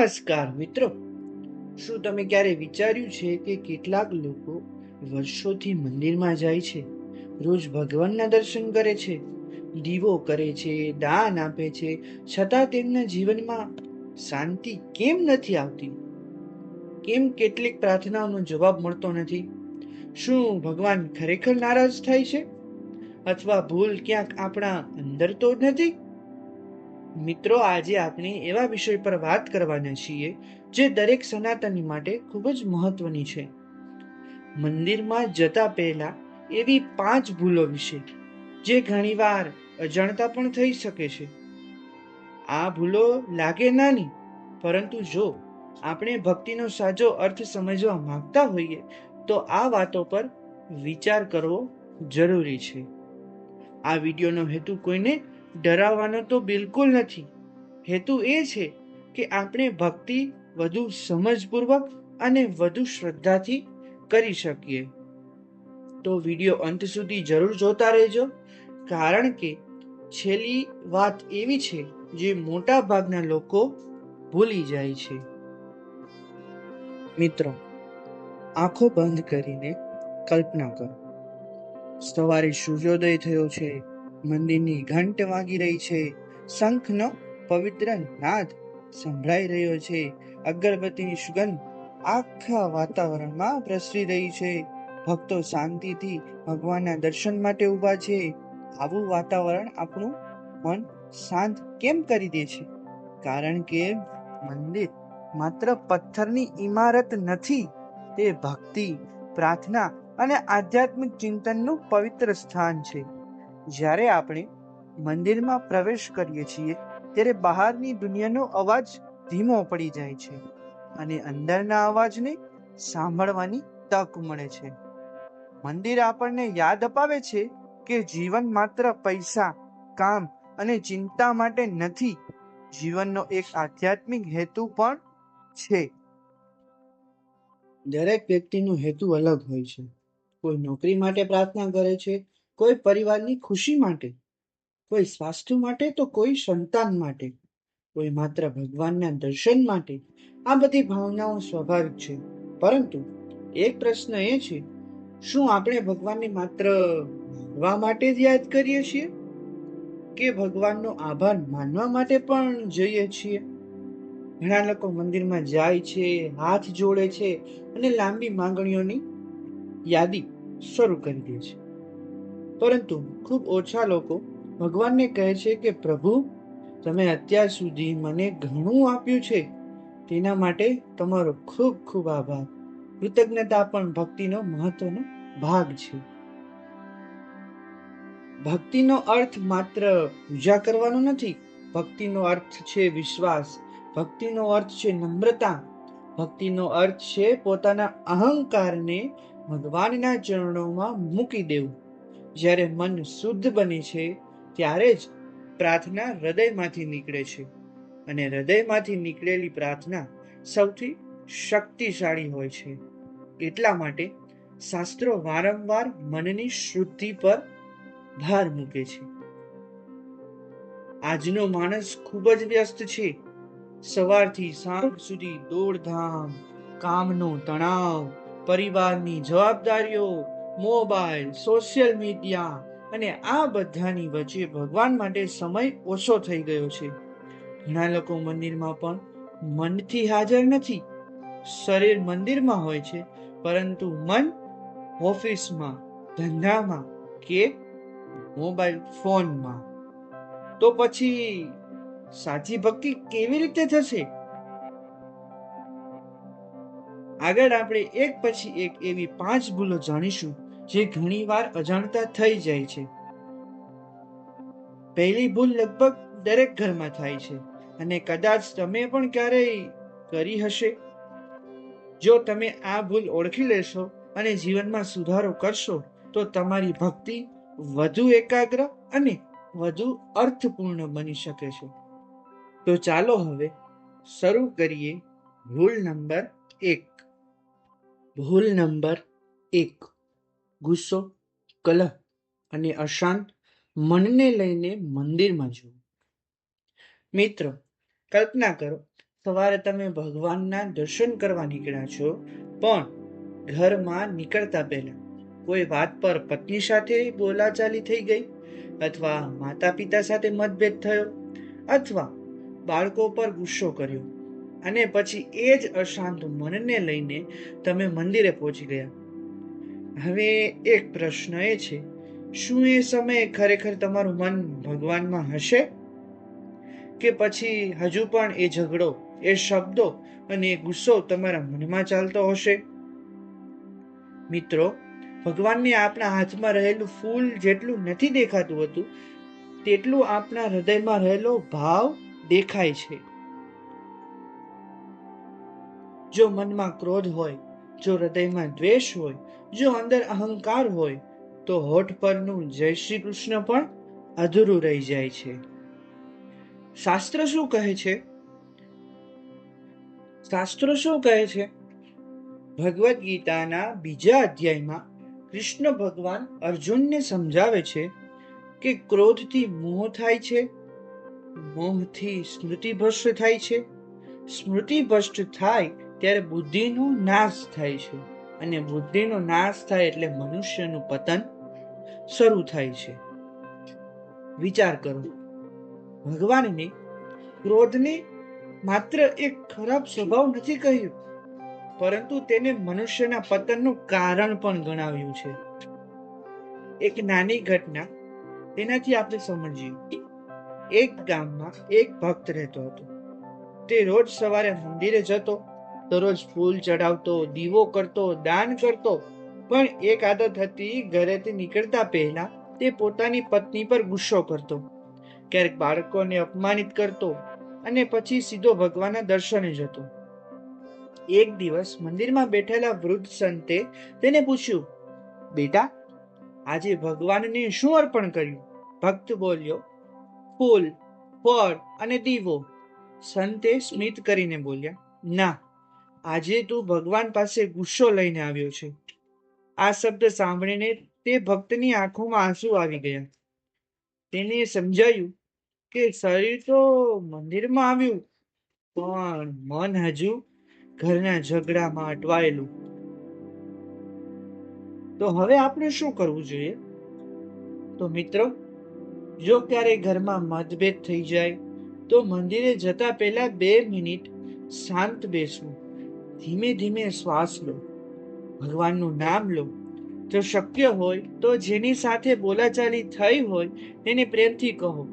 નમસ્કાર મિત્રો, શું તમે ક્યારે વિચાર્યું છે કે કેટલાક લોકો વર્ષોથી મંદિરમાં જાય છે, રોજ ભગવાનના દર્શન કરે છે, દીવો કરે છે, દાન આપે છે, છતાં તેમના જીવનમાં શાંતિ કેમ નથી આવતી? કેમ કેટલીક પ્રાર્થનાઓનો જવાબ મળતો નથી? શું ભગવાન ખરેખર નારાજ થાય છે, અથવા ભૂલ ક્યાંક આપણા અંદર તો નથી? મિત્રો, આજે આપણે એવા વિષય પર વાત કરવાના છીએ જે દરેક સનાતની માટે ખૂબ જ મહત્વની છે. મંદિરમાં જતા પહેલા એવી 5 ભૂલો વિશે જે ઘણીવાર અજાણતા પણ થઈ શકે છે. આ ભૂલો લાગે નાની, પરંતુ જો આપણે ભક્તિનો સાચો અર્થ સમજવા માંગતા હોઈએ તો આ વાતો પર વિચાર કરવો જરૂરી છે. આ વિડીયોનો હેતુ કોઈને ડરાવવાનો તો બિલકુલ નથી. હેતુ એ છે કે આપણે ભક્તિ વધુ સમજપૂર્વક અને વધુ શ્રદ્ધાથી કરી શકીએ. તો વિડીયો અંત સુધી જરૂર જોતા રહેજો, કારણ કે છેલ્લી વાત એવી છે જે મોટા ભાગના લોકો ભૂલી જાય છે. મિત્રો, આંખો બંધ કરીને કલ્પના કરો, સવારે સૂર્યોદય થયો છે, મંદિરની ઘંટ વાગી રહી છે, શંખનો પવિત્ર નાદ સંભળાઈ રહ્યો છે, અગરબત્તીની સુગંધ આખા વાતાવરણમાં પ્રસરી રહી છે, ભક્તો શાંતિથી ભગવાનના દર્શન માટે ઊભા છે. આવું વાતાવરણ આપણું મન શાંત કેમ કરી દે છે? કારણ કે મંદિર માત્ર પથ્થરની ઇમારત નથી, તે ભક્તિ, પ્રાર્થના અને આધ્યાત્મિક ચિંતનનું પવિત્ર સ્થાન છે. જ્યારે આપણે મંદિરમાં પ્રવેશ કરીએ છીએ ત્યારે બહારની દુનિયાનો અવાજ ધીમો પડી જાય છે અને અંદરના અવાજને સાંભળવાની તક મળે છે. મંદિર આપણને યાદ અપાવે છે કે જીવન માત્ર પૈસા, કામ અને ચિંતા માટે નથી. જીવનનો એક આધ્યાત્મિક હેતુ પણ છે. દરેક વ્યક્તિનો હેતુ અલગ હોય છે. કોઈ નોકરી માટે પ્રાર્થના કરે છે, કોઈ પરિવારની ખુશી માટે, કોઈ સ્વાસ્થ્ય માટે, તો કોઈ સંતાન માટે, કોઈ માત્ર ભગવાનના દર્શન માટે. આ બધી ભાવનાઓ સ્વાભાવિક છે, પરંતુ એક પ્રશ્ન એ છે, શું આપણે ભગવાનને માત્ર માનવા માટે જ યાદ કરીએ છીએ, કે ભગવાનનો આભાર માનવા માટે પણ જઈએ છીએ? ઘણા લોકો મંદિરમાં જાય છે, હાથ જોડે છે અને લાંબી માંગણીઓની યાદી શરૂ કરી દે છે, પરંતુ ખૂબ ઓછા લોકો ભગવાનને કહે છે કે પ્રભુ, તમે અત્યાર સુધી મને ઘણું આપ્યું છે, તેના માટે તમારો ખૂબ ખૂબ આભાર. કૃતજ્ઞતા પણ ભક્તિનો મહત્વનો ભાગ છે. ભક્તિનો અર્થ માત્ર પૂજા કરવાનો નથી. ભક્તિનો અર્થ છે વિશ્વાસ, ભક્તિનો અર્થ છે નમ્રતા, ભક્તિનો અર્થ છે પોતાના અહંકારને ભગવાનના ચરણોમાં મૂકી દેવું. જ્યારે મન શુદ્ધ બને છે ત્યારે જ પ્રાર્થના હૃદયમાંથી નીકળે છે, અને હૃદયમાંથી નીકળેલી પ્રાર્થના સૌથી શક્તિશાળી હોય છે. એટલા માટે શાસ્ત્રો વારંવાર મનની શુદ્ધિ પર ભાર મૂકે છે. આજનો માણસ ખૂબ જ વ્યસ્ત છે. સવારથી સાંજ સુધી દોડધામ, કામનો તણાવ, પરિવારની જવાબદારીઓ, મોબાઈલ, સોશિયલ મીડિયા અને આ બધાની વચ્ચે ભગવાન માટે સમય ઓછો થઈ ગયો છે. ઘણા લોકો મંદિરમાં પણ મનથી હાજર નથી. શરીર મંદિરમાં હોય છે, પરંતુ મન ઓફિસમાં, ધંધામાં કે મોબાઈલ ફોનમાં. તો પછી સાચી ભક્તિ કેવી રીતે થશે? આગળ આપણે એક પછી એક એવી 5 ભૂલો જાણીશું જે ઘણીવાર અજાણતા થઈ જાય છે. પહેલી ભૂલ લગભગ દરેક ઘરમાં થાય છે, અને કદાચ તમે પણ ક્યારેય કરી હશે. જો તમે આ ભૂલ ઓળખી લેશો અને જીવનમાં સુધારો કરશો તો તમારી ભક્તિ વધુ એકાગ્ર અને વધુ અર્થપૂર્ણ બની શકે છે. તો ચાલો હવે શરૂ કરીએ. ભૂલ નંબર 1. ભૂલ નંબર 1: ગુસ્સો, કલહ અને અશાંત મનને લઈને મંદિરમાં જવું. મિત્રો, કલ્પના કરો, સવારે તમે ભગવાનના દર્શન કરવા નીકળ્યા છો, પણ ઘરમાં નીકળતા પહેલા કોઈ વાત પર પત્ની સાથે બોલાચાલી થઈ ગઈ, અથવા માતા પિતા સાથે મતભેદ થયો, અથવા બાળકો પર ગુસ્સો કર્યો, અને પછી એ જ અશાંત મનને લઈને તમે મંદિરે પહોંચી ગયા. હવે એક પ્રશ્ન એ છે, શું એ સમયે ખરેખર તમારું મન ભગવાનમાં હશે, કે પછી હજુ પણ એ ઝઘડો, એ શબ્દો અને એ ગુસ્સો તમારા મનમાં ચાલતો હશે? મિત્રો, ભગવાનને આપણા હાથમાં રહેલું ફૂલ જેટલું નથી દેખાતું હતું, તેટલું આપણા હૃદયમાં રહેલો ભાવ દેખાય છે. જો મનમાં ક્રોધ હોય, જો હૃદયમાં દ્વેષ હોય, જો અંદર અહંકાર હોય, તો હોઠ પરનું જય શ્રી કૃષ્ણ પણ અધૂરું રહી જાય છે. શાસ્ત્ર શું કહે છે? શાસ્ત્રો શું કહે છે? ભગવદ્ ગીતાના 2 અધ્યાયમાં કૃષ્ણ ભગવાન અર્જુનને સમજાવે છે કે ક્રોધથી મોહ થાય છે, મોહથી સ્મૃતિ ભ્રષ્ટ થાય છે, સ્મૃતિ ભ્રષ્ટ થાય ત્યારે બુદ્ધિનો નાશ થાય છે, અને બુદ્ધિનો નાશ થાય એટલે મનુષ્યનું પતન શરૂ થાય છે. વિચાર કરો, ભગવાનને ક્રોધને માત્ર એક ખરાબ સ્વભાવ નથી કહ્યું, પરંતુ તેને મનુષ્યના પતનનું કારણ પણ ગણાવ્યું છે. એક નાની ઘટના તેનાથી આપણે સમજીએ. એક ગામમાં એક ભક્ત રહેતો હતો. તે રોજ સવારે મંદિરે જતો, દરરોજ ફૂલ ચડાવતો, દીવો કરતો, દાન કરતો, પણ એક આદત હતી, ઘરેથી નીકળતા પહેલા તે પોતાની પત્ની પર ગુસ્સો કરતો, ક્યારેક બાળકોને અપમાનિત કરતો, અને પછી સીધો ભગવાનના દર્શને જતો. એક દિવસ મંદિરમાં બેઠેલા વૃદ્ધ સંતે તેને પૂછ્યું, બેટા, આજે ભગવાનને શું અર્પણ કર્યું? ભક્ત બોલ્યો, ફૂલ, ફળ અને દીવો. સંતે સ્મિત કરીને બોલ્યા, ના, આજે તું ભગવાન પાસે ગુસ્સો લઈને આવ્યો છે. આ શબ્દ સાંભળીને તે ભક્તની આંખોમાં આંસુ આવી ગયા. તેને સમજાયું કે શરીર તો મંદિરમાં આવ્યું, પણ મન હજુ ઘરના ઝઘડામાં અટવાયેલું. તો હવે આપણે શું કરવું જોઈએ? તો મિત્રો, જો ક્યારેય ઘરમાં મતભેદ થઈ જાય, તો મંદિરે જતા પહેલા 2 મિનિટ શાંત બેસવું, ધીમે ધીમે શ્વાસ લો, ભગવાનનું નામ લો. જો શક્ય હોય તો જેની સાથે બોલાચાલી થઈ હોય તેને પ્રેમથી કહો,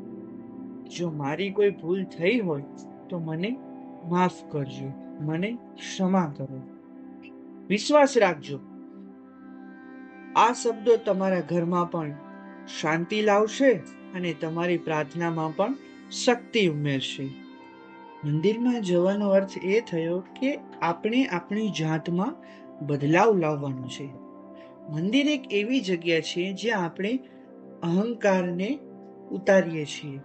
જો મારી કોઈ ભૂલ થઈ હોય તો મને માફ કરજો, મને ક્ષમા કરો. વિશ્વાસ રાખજો, આ શબ્દો તમારા ઘરમાં પણ શાંતિ લાવશે અને તમારી પ્રાર્થનામાં પણ શક્તિ ઉમેરશે. મંદિરમાં જવાનો અર્થ એ થયો કે આપણે આપણી જાતમાં બદલાવ લાવવાનો છે. મંદિર એક એવી જગ્યા છે જ્યાં આપણે અહંકારને ઉતારીએ છીએ,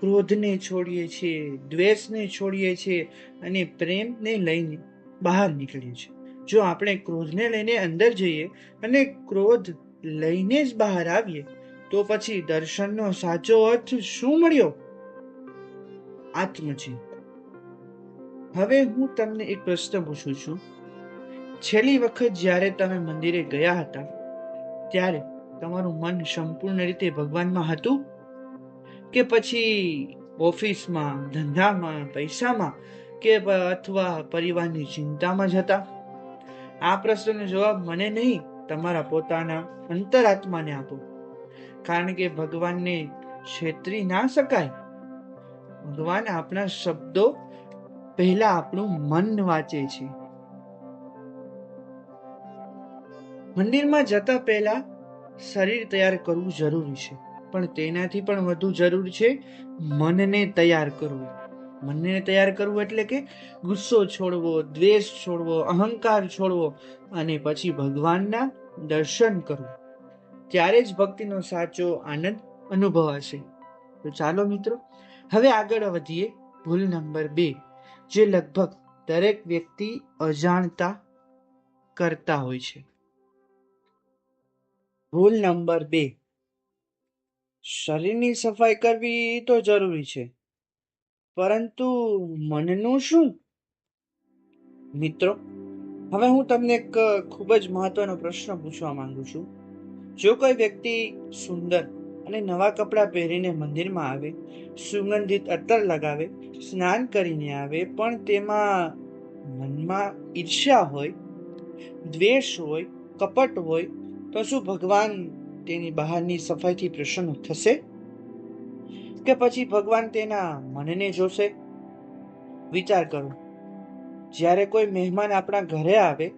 ક્રોધને છોડીએ છીએ, દ્વેષને છોડીએ છીએ અને પ્રેમને લઈને બહાર નીકળીએ છીએ. જો આપણે ક્રોધને લઈને અંદર જઈએ અને ક્રોધ લઈને જ બહાર આવીએ, તો પછી દર્શનનો સાચો અર્થ શું મળ્યો? આત્મચિંતન. હવે હું તમને એક પ્રશ્ન પૂછું છું. છેલ્લી વખત જ્યારે તમે મંદિરે ગયા હતા, ત્યારે તમારું મન સંપૂર્ણ રીતે ભગવાનમાં હતું, કે પછી ઓફિસમાં, ધંધામાં, પૈસામાં, કે અથવા પરિવારની ચિંતામાં જ હતા? આ પ્રશ્નનો જવાબ મને નહીં, તમારા પોતાના અંતરાત્માને આપો, કારણ કે ભગવાનને છેતરી ના શકાય. ભગવાન આપણા શબ્દો પહેલા આપણું મન વાંચે છે. મંદિરમાં જતા પહેલા શરીર તૈયાર કરવું જરૂરી છે, પણ તેનાથી પણ વધુ જરૂરી છે મનને તૈયાર કરવું. મનને તૈયાર કરવું એટલે કે ગુસ્સો છોડવો, દ્વેષ છોડવો, અહંકાર છોડવો, અને પછી ભગવાનના દર્શન કરવું. ત્યારે જ ભક્તિનો સાચો આનંદ અનુભવાશે. તો ચાલો મિત્રો, હવે આગળ વધીએ. ભૂલ નંબર 2, જે લગભગ દરેક વ્યક્તિ અજાણતા કરતા હોય છે. ભૂલ નંબર 2, શરીરની સફાઈ કરવી તો જરૂરી છે, પરંતુ મનનું શું? મિત્રો, હવે હું તમને એક ખૂબ જ મહત્વનો પ્રશ્ન પૂછવા માંગુ છું. જો કોઈ વ્યક્તિ સુંદર અને નવા કપડાં પહેરીને મંદિરમાં આવે, સુગંધિત અત્તર લગાવે, સ્નાન કરીને આવે, પણ તેમાં મનમાં ઈર્ષ્યા હોય, દ્વેષ હોય, કપટ હોય, તો શું ભગવાન તેની બહારની સફાઈથી પ્રસન્ન થશે? કે પછી ભગવાન તેના મનને જોશે? વિચાર કરો. જ્યારે કોઈ મહેમાન આપણા ઘરે આવે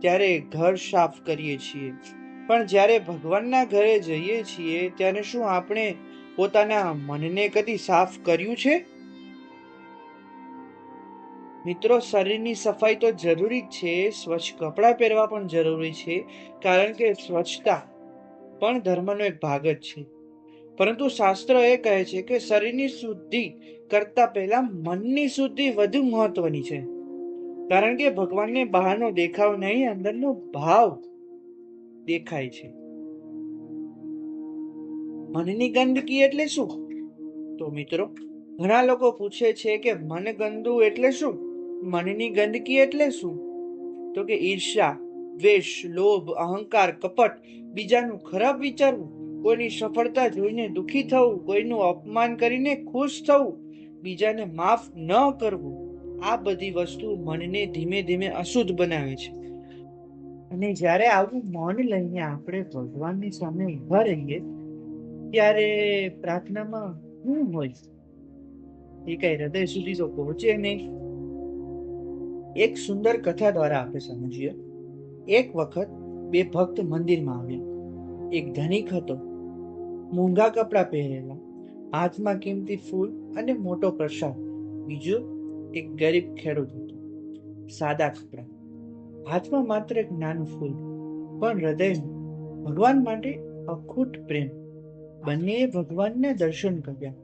ત્યારે ઘર સાફ કરીએ છીએ, પણ જ્યારે ભગવાનના ઘરે જઈએ છીએ ત્યારે શું આપણે પોતાના મનને કદી સાફ કર્યું છે? મિત્રો, શરીરની સફાઈ તો જરૂરી જ છે, સ્વચ્છ કપડાં પહેરવા પણ જરૂરી છે, કારણ કે સ્વચ્છતા પણ ધર્મનો એક ભાગ જ છે. પરંતુ શાસ્ત્ર એ કહે છે કે શરીરની શુદ્ધિ કરતા પહેલા મનની શુદ્ધિ વધુ મહત્વની છે, કારણ કે ભગવાનને બહારનો દેખાવ નહીં, અંદરનો ભાવ દેખાય છે. મનની ગંદકી એટલે શું? તો મિત્રો, ઘણા લોકો પૂછે છે કે મન ગંદુ એટલે શું? મનની ગંદકી એટલે શું? તો કે ઈર્ષ્યા, દ્વેષ, લોભ, અહંકાર, કપટ, બીજાનું ખરાબ વિચારવું, કોઈની સફળતા જોઈને દુઃખી થવું, કોઈનું અપમાન કરીને ખુશ થવું, બીજાને માફ ન કરવું, આ બધી વસ્તુ મનને ધીમે ધીમે અશુદ્ધ બનાવે છે. અને જ્યારે આવું મન લઈને આપણે ભગવાનની સામે ઉભા રહીએ ત્યારે પ્રાર્થનામાં શું હોય એ કઈ હૃદય સુધી તો પહોંચે નહીં. એક સુંદર કથા દ્વારા આપણે સમજીએ. એક વખત બે ભક્ત મંદિરમાં આવ્યા. એક ધનિક હતો, મોંઘા કપડાં પહેરેલા, હાથમાં કિંમતી ફૂલ અને મોટો પ્રસાદ. બીજો એક ગરીબ ખેડૂત હતો, સાદા કપડાં, હાથમાં માત્ર એક નાનું ફૂલ, પણ હૃદયમાં ભગવાન માટે અખૂટ પ્રેમ. બંનેએ ભગવાનના દર્શન કર્યા.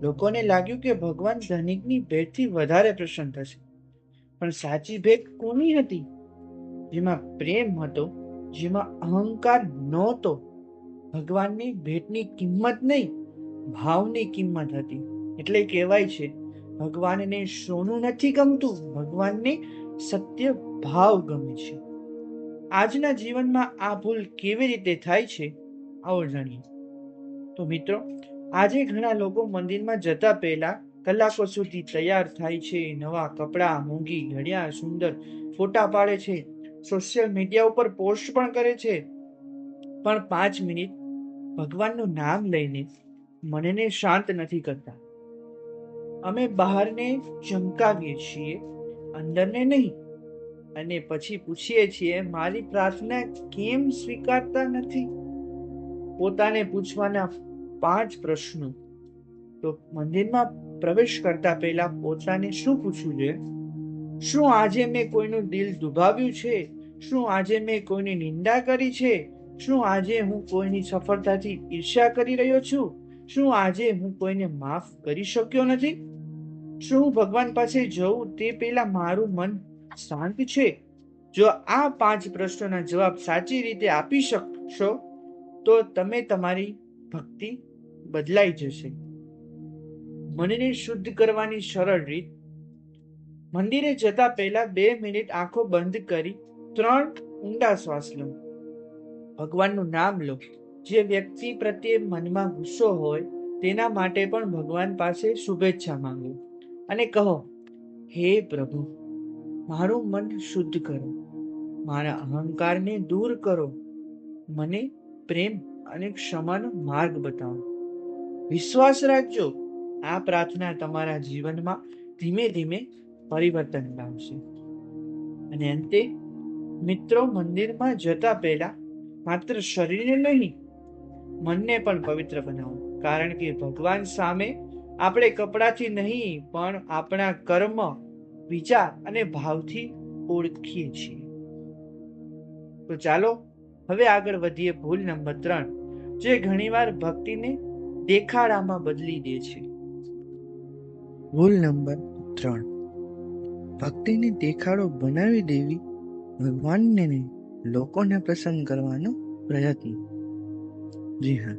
લોકોને લાગ્યું કે ભગવાન ધનિકની ભેટથી વધારે પ્રસન્ન થશે. પણ સાચી ભેટ કોની હતી? જેમાં પ્રેમ હતો, જેમાં અહંકાર નહોતો. ભગવાનની ભેટની કિંમત નહીં, ભાવની કિંમત હતી. એટલે કહેવાય છે, ભગવાનને સોનું નથી ગમતું, ભગવાનને સત્ય ભાવ ગમે છે. આજના જીવનમાં આ ભૂલ કેવી રીતે થાય છે, આવો જાણીએ. તો મિત્રો, આજે ઘણા લોકો મંદિરમાં જતા પહેલા કલાકો સુધી તૈયાર થાય છે, નવા કપડાં, મોંઘી ઘડિયાળ, સુંદર ફોટા પાડે છે, સોશિયલ મીડિયા ઉપર પોસ્ટ પણ કરે છે, પણ 5 મિનિટ ભગવાનનું નામ લઈને મનને શાંત નથી કરતા. અમે બહારને ચમકાવીએ છીએ, અંદરને નહીં. અને પછી પૂછીએ છીએ, મારી પ્રાર્થના કેમ સ્વીકારતા નથી? પોતાને પૂછવાના 5 પ્રશ્નો. તો મંદિરમાં પ્રવેશ કરતા પહેલા પોતાને શું પૂછવું જોઈએ? શું આજે મેં કોઈનું દિલ દુભાવ્યું છે? શું આજે મેં કોઈની નિંદા કરી છે? શું આજે હું કોઈની સફળતાથી ઈર્ષ્યા કરી રહ્યો છું? શું આજે હું કોઈને માફ કરી શક્યો નથી? શું હું ભગવાન પાસે જઉં તે પહેલા મારું મન શાંત છે? જો આ 5 પ્રશ્નોના જવાબ સાચી રીતે આપી શકશો તો તમે તમારી ભક્તિ બદલાઈ જશે. મનને શુદ્ધ કરવાની સરળ રીત. મંદિરે જતા પહેલા 2 મિનિટ આંખો બંધ કરી 3 ઊંડા શ્વાસ લો. ભગવાનનું નામ લો. જે વ્યક્તિ પ્રત્યે મનમાં ગુસ્સો હોય તેના માટે પણ ભગવાન પાસે શુભેચ્છા માંગો અને કહો, હે પ્રભુ, મારું મન શુદ્ધ કરો, મારા અહંકારને દૂર કરો, મને પ્રેમ અને ક્ષમાનો માર્ગ બતાવો. વિશ્વાસ રાખજો, આ પ્રાર્થના તમારા જીવનમાં ધીમે ધીમે પરિવર્તન લાવશે. અને અંતે મિત્રો, મંદિરમાં જતા પહેલા માત્ર શરીરને નહીં, મનને પણ પવિત્ર બનાવો, કારણ કે ભગવાન સામે આપણે કપડાથી નહીં પણ આપણા કર્મ, વિચાર અને ભાવથી ઓળખીએ છીએ. તો ચાલો હવે આગળ વધીએ. ભૂલ નંબર 3, જે ઘણીવાર ભક્તિને દેખાડામાં બદલી દે છે. ભૂલ નંબર 3, ભક્તિને દેખાડો બનાવી દેવી, ભગવાનને નહીં, લોકોને પ્રસન્ન કરવાનો પ્રયત્ન. જી હા,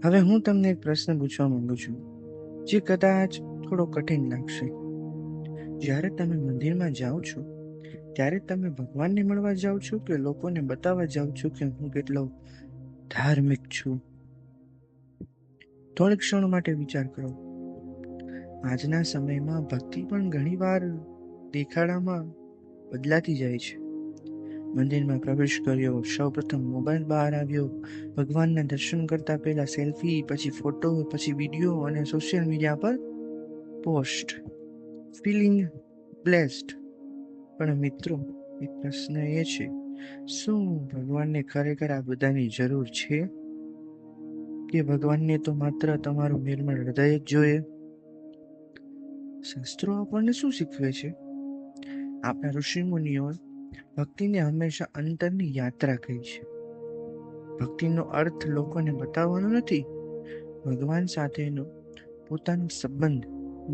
હવે હું તમને એક પ્રશ્ન પૂછવા માંગુ છું. જે કદાચ થોડો કઠિન લાગશે. જ્યારે તમે મંદિરમાં જાઓ છો ત્યારે તમે ભગવાનને મળવા જાઓ છો કે લોકોને બતાવવા જાઓ છો કે હું કેટલો ધાર્મિક છું? થોડી ક્ષણ માટે વિચાર કરો. આજના સમયમાં ભક્તિ પણ ઘણીવાર દેખાડામાં બદલાતી જાય છે. મંદિરમાં પ્રવેશ કર્યો, સૌપ્રથમ મોબાઈલ બહાર આવ્યો, ભગવાનના દર્શન કરતા પહેલા સેલ્ફી, પછી ફોટો, પછી વિડીયો અને સોશિયલ મીડિયા પર પોસ્ટ. Feeling blessed. પણ મિત્રો, એક પ્રશ્ન એ છે, શું ભગવાનને ખરેખર આ બધાની જરૂર છે? કે ભગવાનને તો માત્ર તમારું નિર્મળ હૃદય જ જોઈએ? શાસ્ત્રો આપણને શું શીખવે છે? આપણા ઋષિમુનિઓ ભક્તિને હંમેશા અંતરની યાત્રા કહી છે. ભક્તિનો અર્થ લોકોને બતાવવાનો નથી, ભગવાન સાથેનો પોતાનો સંબંધ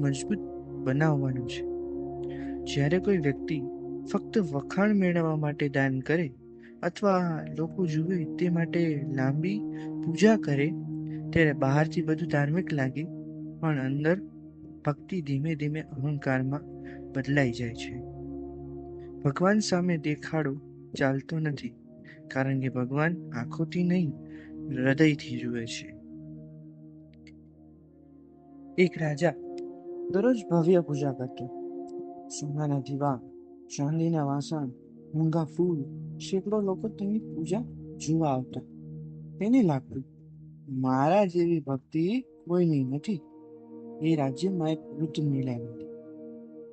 મજબૂત બનાવવાનો છે. જ્યારે કોઈ વ્યક્તિ ફક્ત વખાણ મેળવવા માટે દાન કરે અથવા લોકો જુએ તે માટે લાંબી પૂજા કરે ત્યારે બહારથી બધું ધાર્મિક લાગે, પણ અંદર ભક્તિ ધીમે ધીમે અહંકારમાં બદલાઈ જાય છે. ભગવાન સામે દેખાડો ચાલતો નથી, કારણ કે ભગવાન આંખોથી નહીં, હૃદયથી જુએ છે. એક રાજા દરરોજ ભવ્ય પૂજા કરતો. સોનાના દીવા, ચાંદીના વાસણ, મોંઘા ફૂલ, સેંકડો લોકો તેની પૂજા જોવા આવતા. તેને લાગતું, મારા જેવી ભક્તિ કોઈની નથી. એ રાજ્યમાં એક વૃદ્ધ મહિલા હતી.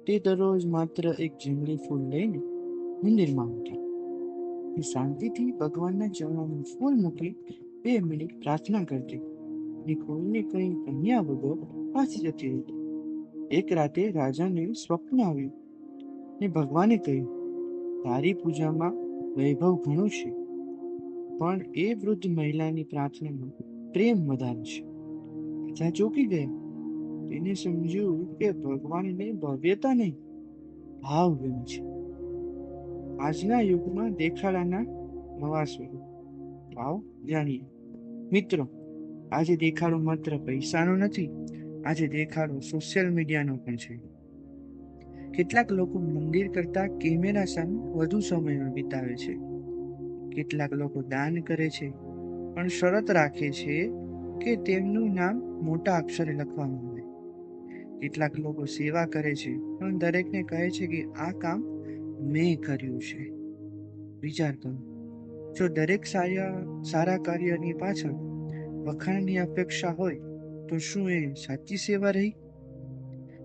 તે દરરોજ માત્ર એક જંગલી ફૂલ લઈને મંદિરમાં આવતી. તે શાંતિથી ભગવાનના ચરણોમાં ફૂલ મૂકી 2 મિનિટ પ્રાર્થના કરતી અને કોઈને કંઈ કહ્યા વગર પાછી જતી હતી. એક રાતે રાજાને સ્વપ્ન આવ્યું ને ભગવાને કહ્યું, તારી પૂજામાં વૈભવ ઘણું છે, પણ એ વૃદ્ધ મહિલાની પ્રાર્થનામાં પ્રેમ વધારે છે. રાજા ચોંકી ગયા. તેને સમજ્યું કે ભગવાનને ભવ્યતા નહીં, ભાવ ગમે છે. આજના યુગમાં દેખાડાના નવા સ્વરૂપ. ભાવ જાણીએ. મિત્રો, આજે દેખાડો માત્ર પૈસાનો નથી, આજે દેખાડો સોશિયલ મીડિયાનો પણ છે. કેટલાક લોકો મંદિર કરતા કેમેરા સામે વધુ સમય વિતાવે છે. કેટલાક લોકો દાન કરે છે, પણ શરત રાખે છે કે તેમનું નામ મોટા અક્ષરે લખવામાં આવે. કેટલાક લોકો સેવા કરે છે, પણ દરેકને કહે છે કે આ કામ મેં કર્યું છે. વિચાર કરો, જો દરેક સારા કાર્યની પાછળ વખાણની અપેક્ષા હોય તો શું એ સાચી સેવા રહી?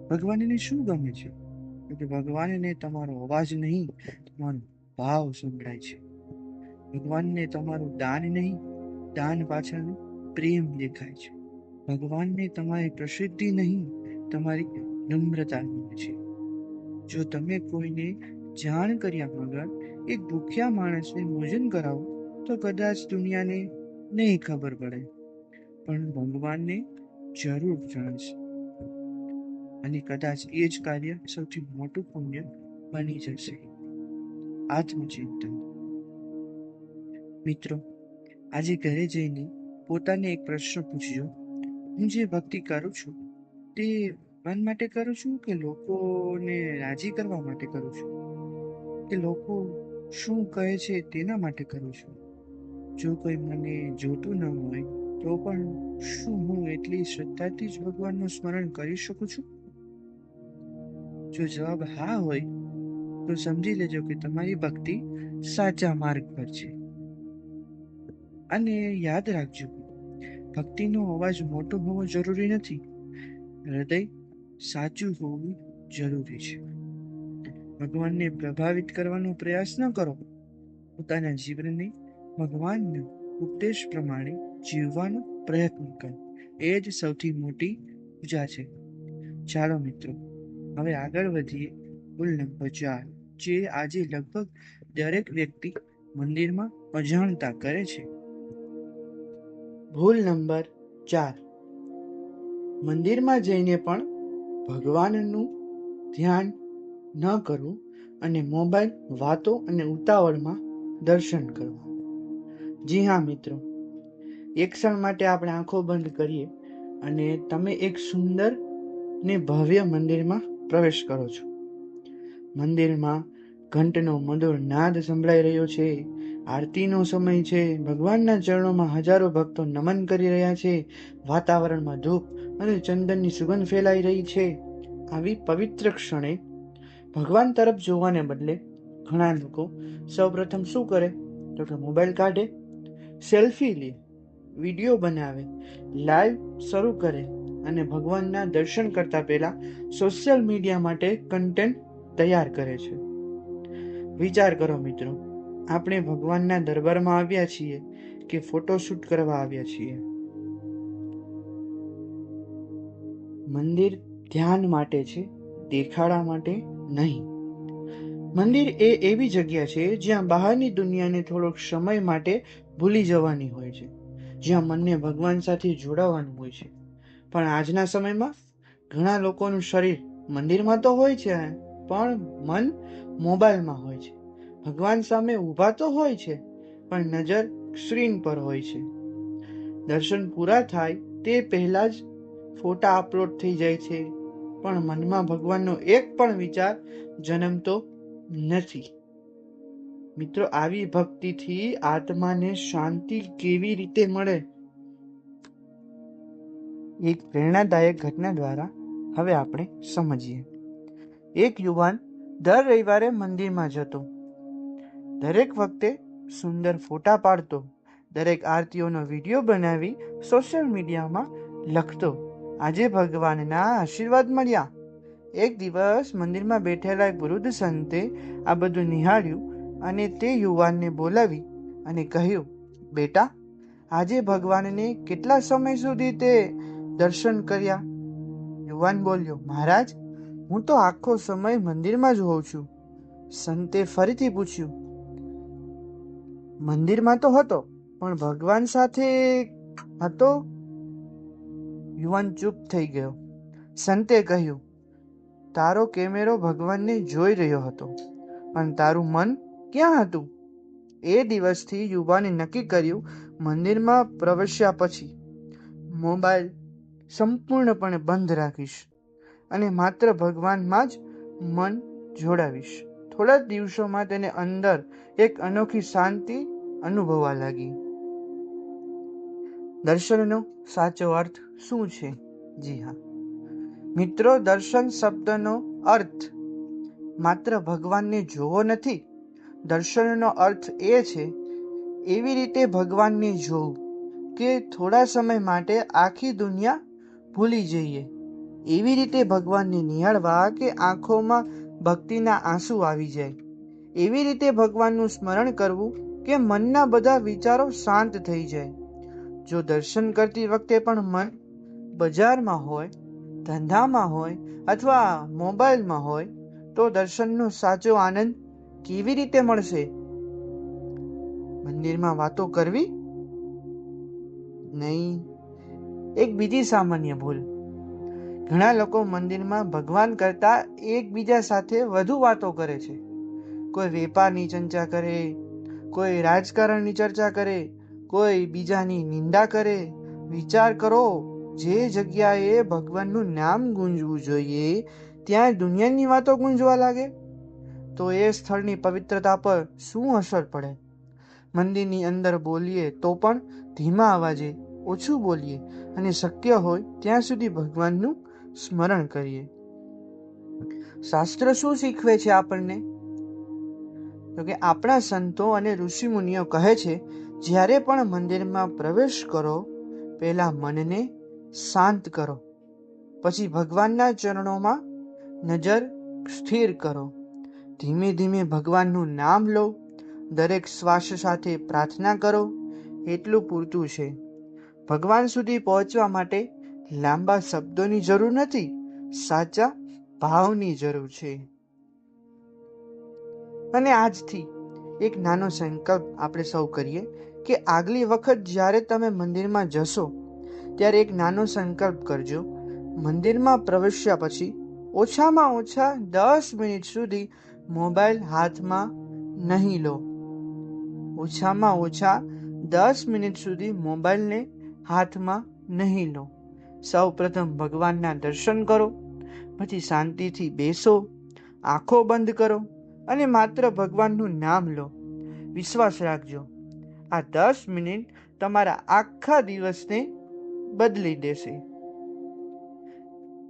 ભગવાનને શું ગમે છે? કે ભગવાનને તમારો અવાજ નહીં, તમારો ભાવ સંભળાય છે. ભગવાનને તમારું દાન નહીં, દાન પાછળનો પ્રેમ દેખાય છે. ભગવાનને તમારી પ્રસિદ્ધિ નહીં, તમારી નમ્રતા ગમે છે. જો તમે કોઈને જાણ કર્યા વગર એક ભૂખ્યા માણસને ભોજન કરાવો તો કદાચ દુનિયાને નહીં ખબર પડે, પણ ભગવાનને જરૂર જાણશે. અને કદાચ એ જ કાર્ય સૌથી મોટું પુણ્ય બની જશે. આત્મચિંતન. મિત્રો, આજે ઘરે જઈને પોતાને એક પ્રશ્ન પૂછજો, હું જે ભક્તિ કરું છું તે મન માટે કરું છું કે લોકોને રાજી કરવા માટે કરું છું, કે લોકો શું કહે છે તેના માટે કરું છું? જો કોઈ મને જોતું ન હોય તો પણ શું હું એટલી શ્રદ્ધાથી જ ભગવાનનું સ્મરણ કરી શકું છું? જો જવાબ હા હોય તો સમજી લેજો કે તમારી ભક્તિ સાચા માર્ગ પર છે. અને યાદ રાખજો, ભક્તિનો અવાજ મોટો હોવો જરૂરી નથી, હૃદય સાચું હોવું જરૂરી છે. ભગવાનને પ્રભાવિત કરવાનો પ્રયાસ ન કરો, પોતાના જીવનને ભગવાનના ઉપદેશ પ્રમાણે જીવવાનો પ્રયત્ન કરો. એ જ સૌથી મોટી પૂજા છે. ચાલો મિત્રો, હવે આગળ વધીએ. ભૂલ નંબર 4, જે આજે લગભગ દરેક વ્યક્તિ મંદિરમાં અજાણતા કરે છે. ભૂલ નંબર 4, મંદિરમાં જઈને પણ ભગવાનનું ધ્યાન ન કરવું અને મોબાઈલ, વાતો અને ઉતાવળમાં દર્શન કરવા. જી હા મિત્રો, એક ક્ષણ માટે આપણે આંખો બંધ કરીએ અને તમે એક સુંદર ને ભવ્ય મંદિરમાં પ્રવેશ કરો છો. મંદિરમાં ઘંટનો મધુર નાદ સંભળાઈ રહ્યો છે. આરતીનો સમય છે. ભગવાનના ચરણોમાં હજારો ભક્તો નમન કરી રહ્યા છે. વાતાવરણમાં ધૂપ અને ચંદનની સુગંધ ફેલાઈ રહી છે. આવી પવિત્ર ક્ષણે ભગવાન તરફ જોવાને બદલે ઘણા લોકો સૌપ્રથમ શું કરે તો કે મોબાઈલ કાઢે, સેલ્ફી લે, વિડીયો બનાવે, લાઈવ શરૂ કરે અને ભગવાનના દર્શન કરતા પહેલા સોશિયલ મીડિયા માટે કન્ટેન્ટ તૈયાર કરે છે. વિચાર કરો મિત્રો, આપણે ભગવાનના દરબારમાં આવ્યા છીએ કે ફોટોશૂટ કરવા આવ્યા છીએ? મંદિર ધ્યાન માટે છે, દેખાડા માટે નહીં. મંદિર એ એવી જગ્યા છે જ્યાં બહારની દુનિયાને થોડોક સમય માટે ભૂલી જવાની હોય છે, જ્યાં મનને ભગવાન સાથે જોડાવાનું હોય છે. પણ આજના સમયમાં ઘણા લોકોનું શરીર મંદિરમાં તો હોય છે, પણ મન મોબાઈલમાં હોય છે. ભગવાન સામે ઊભા તો હોય છે, પણ નજર સ્ક્રીન પર હોય છે. દર્શન પૂરા થાય તે પહેલા જ ફોટા અપલોડ થઈ જાય છે, પણ મનમાં ભગવાનનો એક પણ વિચાર જન્મતો નથી. મિત્રો, આવી ભક્તિથી આત્માને શાંતિ કેવી રીતે મળે? એક પ્રેરણાદાયક ઘટના દ્વારા હવે આપણે સમજીએ. એક યુવાન દર રવિવારે મંદિરમાં જતો, દરેક વખતે સુંદર ફોટા પાડતો, દરેક આરતીઓનો વિડીયો બનાવી સોશિયલ મીડિયામાં લખતો, આજે ભગવાનના આશીર્વાદ મળ્યા. એક દિવસ મંદિરમાં બેઠેલા એક વૃદ્ધ સંતે આ બધું નિહાળ્યું અને તે યુવાનને બોલાવી અને કહ્યું, બેટા, આજે ભગવાનને કેટલા સમય સુધી તે દર્શન કર્યા? યુવાન બોલ્યો, મહારાજ, હું તો આખો સમય મંદિરમાં જ હોઉં છું. સંતે ફરીથી પૂછ્યું, મંદિરમાં તો હતો, પણ ભગવાન સાથે હતો? યુવાન ચૂપ થઈ ગયો. સંતે કહ્યું, તારો કેમેરો ભગવાનને જોઈ રહ્યો હતો, પણ તારું મન ક્યાં હતું? એ દિવસથી યુવાને નક્કી કર્યું, મંદિરમાં પ્રવેશ્યા પછી મોબાઈલ સંપૂર્ણપણે બંધ રાખીશ અને માત્ર ભગવાનમાં જ મન જોડાવીશ. થોડા દિવસોમાં તેને અંદર એક અનોખી શાંતિ અનુભવવા લાગી. દર્શનનો સાચો અર્થ શું છે? જી હા મિત્રો, દર્શન શબ્દનો અર્થ માત્ર ભગવાનને જોવો નથી. દર્શનનો અર્થ એ છે એવી રીતે ભગવાનને જોવું કે થોડા સમય માટે આખી દુનિયા ભૂલી જઈએ. એવી રીતે ભગવાનને નિહાળવા કે આંખોમાં ભક્તિના આંસુ આવી જાય. એવી રીતે ભગવાનનું સ્મરણ કરવું કે મનના બધા વિચારો શાંત થઈ જાય. જો દર્શન કરતી વખતે પણ મન બજારમાં હોય, ધંધામાં હોય અથવા મોબાઈલમાં હોય, તો દર્શનનો સાચો આનંદ કેવી રીતે મળશે? મંદિરમાં વાતો કરવી નહીં. એક બીજી સામાન્ય ભૂલ, ઘણા લોકો મંદિરમાં ભગવાન કરતા એકબીજા સાથે વધુ વાતો કરે છે. કોઈ વેપારની ચર્ચા કરે, કોઈ રાજકારણની ચર્ચા કરે, કોઈ બીજાની નિંદા કરે. વિચાર કરો, જે જગ્યાએ ભગવાનનું નામ ગુંજવું જોઈએ ત્યાં દુનિયાની વાતો ગુંજવા લાગે તો એ સ્થળની પવિત્રતા પર શું અસર પડે? મંદિરની અંદર બોલીએ તો પણ ધીમા અવાજે, ઓછું બોલીએ અને શક્ય હોય ત્યાં સુધી ભગવાનનું સ્મરણ કરીએ. શાસ્ત્ર શું શીખવે છે આપણને? તો કે આપણા સંતો અને ઋષિમુનિઓ કહે છે, જ્યારે પણ મંદિરમાં પ્રવેશ કરો, પહેલા મનને શાંત કરો, પછી ભગવાનના ચરણોમાં નજર સ્થિર કરો. ધીમે ધીમે ભગવાનનું નામ લો, દરેક શ્વાસ સાથે પ્રાર્થના કરો. એટલું પૂરતું છે. ભગવાન સુધી પહોંચવા માટે લાંબા શબ્દોની જરૂર નથી, સાચા ભાવની જરૂર છે. અને આજથી એક નાનો સંકલ્પ આપણે સૌ કરીએ કે આગલી વખત જ્યારે તમે મંદિરમાં જશો ત્યારે એક નાનો સંકલ્પ કરજો, મંદિરમાં પ્રવેશ્યા પછી ઓછામાં ઓછા 10 મિનિટ સુધી મોબાઈલ હાથમાં નહીં લો. ઓછામાં ઓછા 10 મિનિટ સુધી મોબાઈલને હાથમાં નહીં લો. સૌ પ્રથમ ભગવાનના દર્શન કરો, પછી શાંતિથી બેસો, આંખો બંધ કરો અને માત્ર ભગવાનનું નામ લો. વિશ્વાસ રાખજો, આ 10 મિનિટ તમારા આખા દિવસને બદલી દેશે.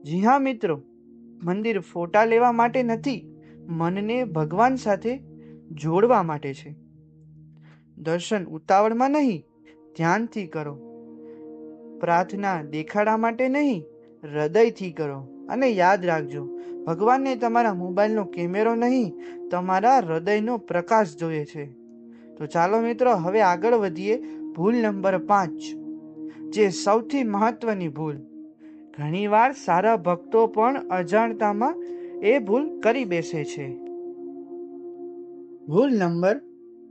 જી હા મિત્રો, મંદિર ફોટા લેવા માટે નથી, મનને ભગવાન સાથે જોડવા માટે છે. દર્શન ઉતાવળમાં નહીં, ધ્યાનથી કરો. પ્રાર્થના દેખાડા માટે નહીં, હૃદયથી કરો. અને યાદ રાખજો, ભગવાનને તમારા મોબાઈલનો કેમેરો નહીં, તમારા હૃદયનો પ્રકાશ જોઈએ છે. તો ચાલો મિત્રો, હવે આગળ વધીએ. ભૂલ નંબર 5, જે સૌથી મહત્વની ભૂલ. ઘણીવાર સારા ભક્તો પણ અજાણતામાં એ ભૂલ કરી બેસે છે. ભૂલ નંબર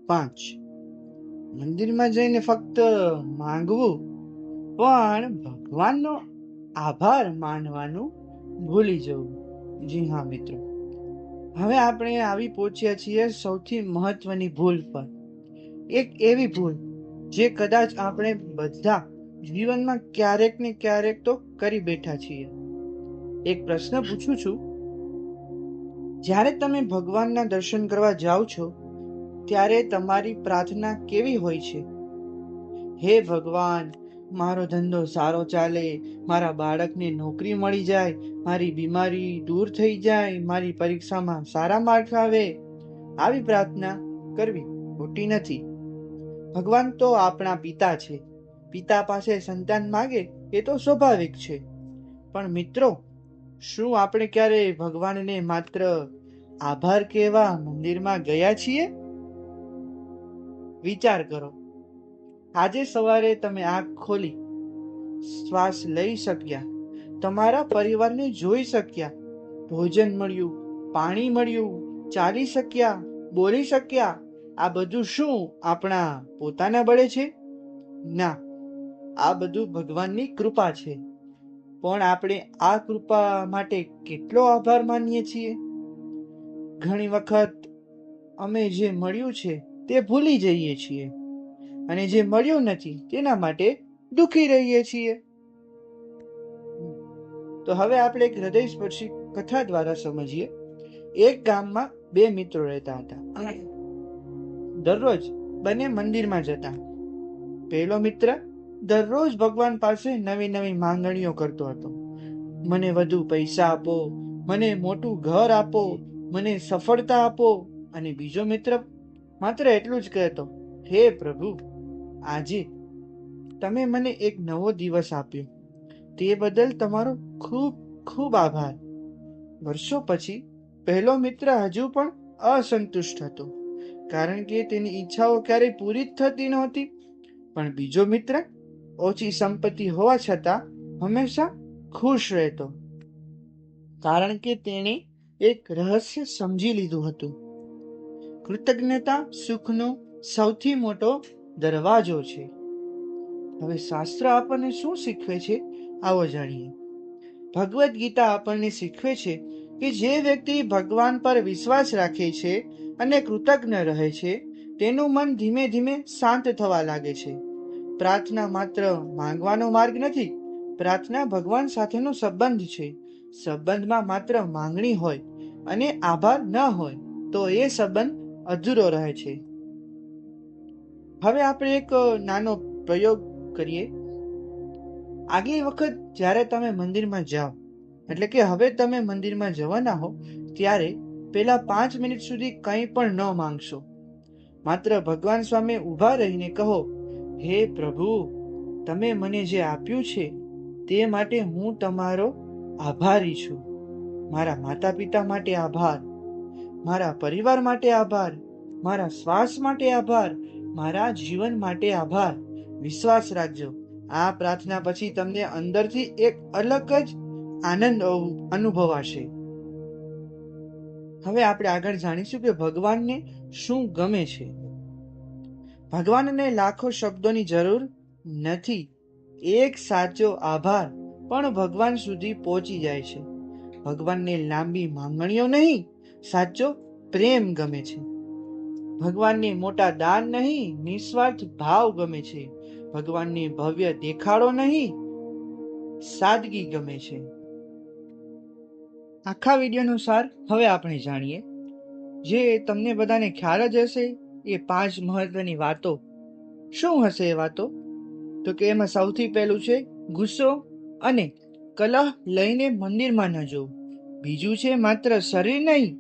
5, મંદિરમાં જઈને ફક્ત માંગવું પણ ભગવાનનો આભાર માનવાનું ભૂલી જવું. જી હા મિત્રો, હવે આપણે આવી પહોંચ્યા છીએ સૌથી મહત્વની ભૂલ પર. એક એવી ભૂલ જે કદાચ આપણે બધા જીવનમાં ક્યારેક ને ક્યારેક તો કરી બેઠા છીએ. એક પ્રશ્ન પૂછું છું, જ્યારે તમે ભગવાનના દર્શન કરવા જાઓ છો ત્યારે તમારી પ્રાર્થના કેવી હોય છે? હે ભગવાન, મારો ધંધો સારો ચાલે, મારા બાળકને નોકરી મળી જાય, મારી બીમારી દૂર થઈ જાય, મારી પરીક્ષામાં સારા માર્ક આવે. આવી પ્રાર્થના કરવી ખોટી નથી. ભગવાન તો આપણા પિતા છે. પિતા પાસે સંતાન માગે એ તો સ્વાભાવિક છે. પણ મિત્રો, શું આપણે ક્યારે ભગવાનને માત્ર આભાર કહેવા મંદિરમાં ગયા છીએ? વિચાર કરો. આજે સવારે તમે આંખ ખોલી, શ્વાસ લઈ શક્યા, તમારા પરિવારને જોઈ શક્યા, ભોજન મળ્યું, પાણી મળ્યું, ચાલી શક્યા, બોલી શક્યા. આ બધું શું આપણા પોતાના બળે છે? ના, આ બધું ભગવાનની કૃપા છે. પણ આપણે આ કૃપા માટે કેટલો આભાર માનીએ છીએ? ઘણી વખત અમે જે મળ્યું છે તે ભૂલી જઈએ છીએ અને જે મળ્યું નથી તેના માટે દુખી રહીએ છીએ. તો હવે આપણે એક હૃદયસ્પર્શી કથા દ્વારા સમજીએ. એક ગામમાં 2 મિત્રો રહેતા હતા. દરરોજ બંને મંદિરમાં જતા. પહેલો મિત્ર દરરોજ ભગવાન પાસે નવી નવી માંગણીઓ કરતો હતો. મને વધુ પૈસા આપો, મને મોટું ઘર આપો, મને સફળતા આપો. અને બીજો મિત્ર માત્ર એટલું જ કહેતો, હે પ્રભુ, આજે તમે મને એક નવો દિવસ આપ્યો, તે બદલ તમારો ખૂબ ખૂબ આભાર. વર્ષો પછી પહેલો મિત્ર હજુ પણ અસંતુષ્ટ હતો, કારણ કે તેની ઈચ્છાઓ ક્યારેય પૂરી જ થતી નહોતી. પણ બીજો મિત્ર ઓછી સંપત્તિ હોવા છતાં હંમેશા ખુશ રહેતો, કારણ કે તેણે એક રહસ્ય સમજી લીધું હતું. કૃતજ્ઞતા સુખનો સૌથી મોટો દરવાજો છે. હવે શાસ્ત્ર આપણને શું શીખવે છે, આવો જાણીએ. ભગવદ્ ગીતા આપણને શીખવે છે કે જે વ્યક્તિ ભગવાન પર વિશ્વાસ રાખે છે અને કૃતજ્ઞ રહે છે, તેનું મન ધીમે ધીમે શાંત થવા લાગે છે. પ્રાર્થના માત્ર માંગવાનો માર્ગ નથી. પ્રાર્થના ભગવાન સાથેનો સંબંધ છે. સંબંધમાં માત્ર માંગણી હોય અને આભાર ન હોય તો એ સંબંધ અધૂરો રહે છે. હવે આપણે એક નાનો પ્રયોગ કરીએ. આગલી વખત જ્યારે તમે મંદિરમાં જાઓ, એટલે કે હવે તમે મંદિરમાં જવાના હો, ત્યારે પહેલા 5 મિનિટ સુધી કંઈ પણ ન માંગશો. માત્ર ભગવાન સામે ઊભા રહીને કહો, હે પ્રભુ, તમે મને જે આપ્યું છે તે માટે હું તમારો આભારી છું. મારા માતા પિતા માટે આભાર, મારા પરિવાર માટે આભાર, મારા શ્વાસ માટે આભાર, મારા જીવન માટે આભાર. વિશ્વાસ રાખજો, આ પ્રાર્થના પછી તમને અંદરથી એક અલગ જ આનંદ અનુભવાશે. હવે આપણે આગળ જાણીશું કે ભગવાનને શું ગમે છે. ભગવાનને લાખો શબ્દોની જરૂર નથી. એક સાચો આભાર પણ ભગવાન સુધી પહોંચી જાય છે. ભગવાનને લાંબી માંગણીઓ નહીં, સાચો પ્રેમ ગમે છે. ભગવાનને મોટા દાન નહીં, નિસ્વાર્થ ભાવ ગમે છે. ભગવાનને ભવ્ય દેખાડો નહીં, સાદગી ગમે છે. આખા વિડીયોનો સાર હવે આપણે જાણીએ. જે તમને બધાને ખ્યાલ જ હશે એ 5 મહત્વની વાતો. શું હશે એ વાતો? તો કે એમાં સૌથી પહેલું છે ગુસ્સો અને કલહ લઈને મંદિરમાં ન જવું. બીજું છે માત્ર શરીર નહીં,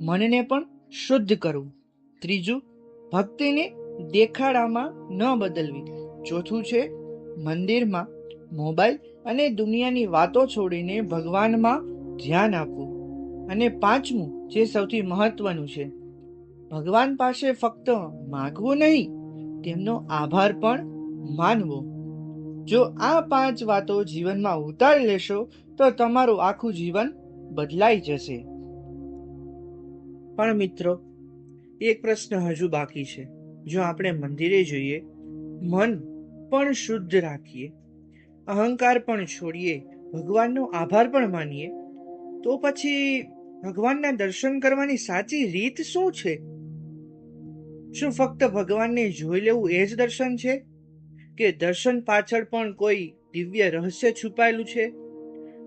મનને પણ શુદ્ધ કરવું. ત્રીજું, ભક્તિને દેખાડામાં ન બદલવી. ચોથું છે મંદિરમાં મોબાઈલ અને દુનિયાની વાતો છોડીને ભગવાનમાં ધ્યાન આપવું. અને પાંચમું, જે સૌથી મહત્વનું છે, ભગવાન પાસે ફક્ત માગવું નહીં, તેમનો આભાર પણ માનવો. જો આ 5 વાતો જીવનમાં ઉતારી લેશો તો તમારું આખું જીવન બદલાઈ જશે. પણ મિત્રો, એક પ્રશ્ન હજુ બાકી છે. જો આપણે મંદિરે જઈએ, મન પણ શુદ્ધ રાખીએ, અહંકાર પણ છોડીએ, ભગવાનનો આભાર પણ માનીએ, તો પછી ભગવાનના દર્શન કરવાની સાચી રીત શું છે? શું ફક્ત ભગવાનને જોઈ લેવું એ જ દર્શન છે, કે દર્શન પાછળ પણ કોઈ દિવ્ય રહસ્ય છુપાયેલું છે?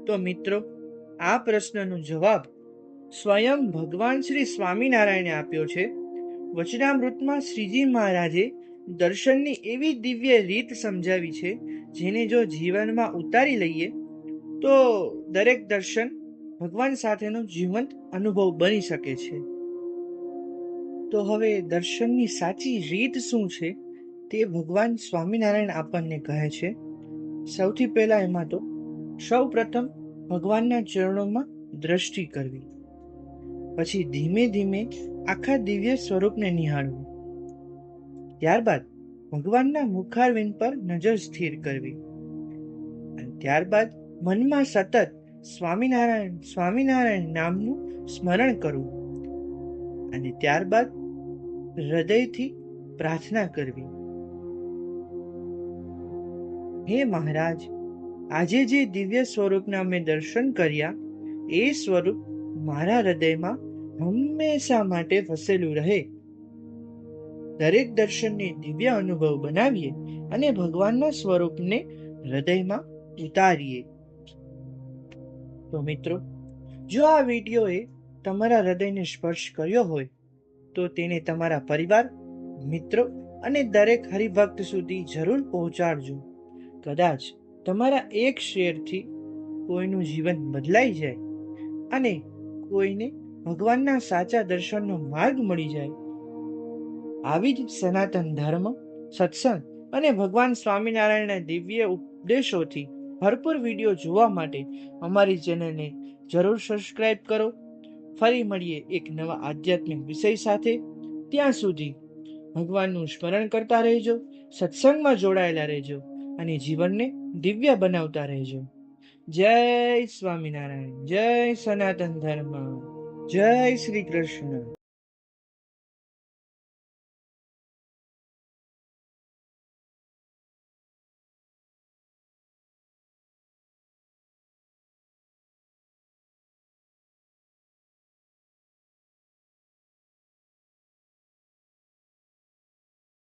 તો મિત્રો, આ પ્રશ્નનો જવાબ સ્વયં ભગવાન શ્રી સ્વામિનારાયણે આપ્યો છે. વચનામૃતમાં શ્રીજી મહારાજે દર્શનની એવી દિવ્ય રીત સમજાવી છે, જેને જો જીવનમાં ઉતારી લઈએ તો દરેક દર્શન ભગવાન સાથેનો જીવંત અનુભવ બની શકે છે. તો હવે દર્શનની સાચી રીત શું છે તે ભગવાન સ્વામિનારાયણ આપણને કહે છે. સૌથી પહેલા એમાં તો સૌ પ્રથમ ભગવાનના ચરણોમાં દ્રષ્ટિ કરવી. પછી ધીમે ધીમે આખા દિવ્ય સ્વરૂપને નિહાળવું. ત્યારબાદ ભગવાનના મુખારવિંદ પર નજર સ્થિર કરવી. અને ત્યારબાદ મનમાં સતત સ્વામિનારાયણ સ્વામિનારાયણ નામનું સ્મરણ કરવું. અને ત્યારબાદ હૃદયથી પ્રાર્થના કરવી. હે મહારાજ, આજે જે દિવ્ય સ્વરૂપના મેં દર્શન કર્યા, એ સ્વરૂપ મારા હૃદયમાં હંમેશા માટે વસેલું રહે. દરેક દર્શનને દિવ્ય અનુભવ બનાવીએ અને ભગવાનના સ્વરૂપને હૃદયમાં ઉતારીએ. તો મિત્રો, જો આ વિડીયોએ તમારા હૃદયને સ્પર્શ કર્યો હોય તો તેને તમારા પરિવાર, મિત્રો અને દરેક હરિભક્ત સુધી જરૂર પહોંચાડજો. કદાચ તમારા એક શેરથી કોઈનું જીવન બદલાઈ જાય અને કોઈને ભગવાનના સાચા દર્શનનો માર્ગ મળી જાય. આવી જ સનાતન ધર્મ, સત્સંગ અને ભગવાન સ્વામિનારાયણના દિવ્ય ઉપદેશોથી ભરપૂર વિડીયો જોવા માટે અમારી ચેનલને જરૂર સબસ્ક્રાઇબ કરો. ફરી મળીએ એક નવા આધ્યાત્મિક વિષય સાથે. ત્યાં સુધી ભગવાનનું સ્મરણ કરતા રહેજો, સત્સંગમાં જોડાયેલા રહેજો અને જીવનને દિવ્ય બનાવતા રહેજો. જય સ્વામિનારાયણ, જય સનાતન ધર્મ, જય શ્રી કૃષ્ણ.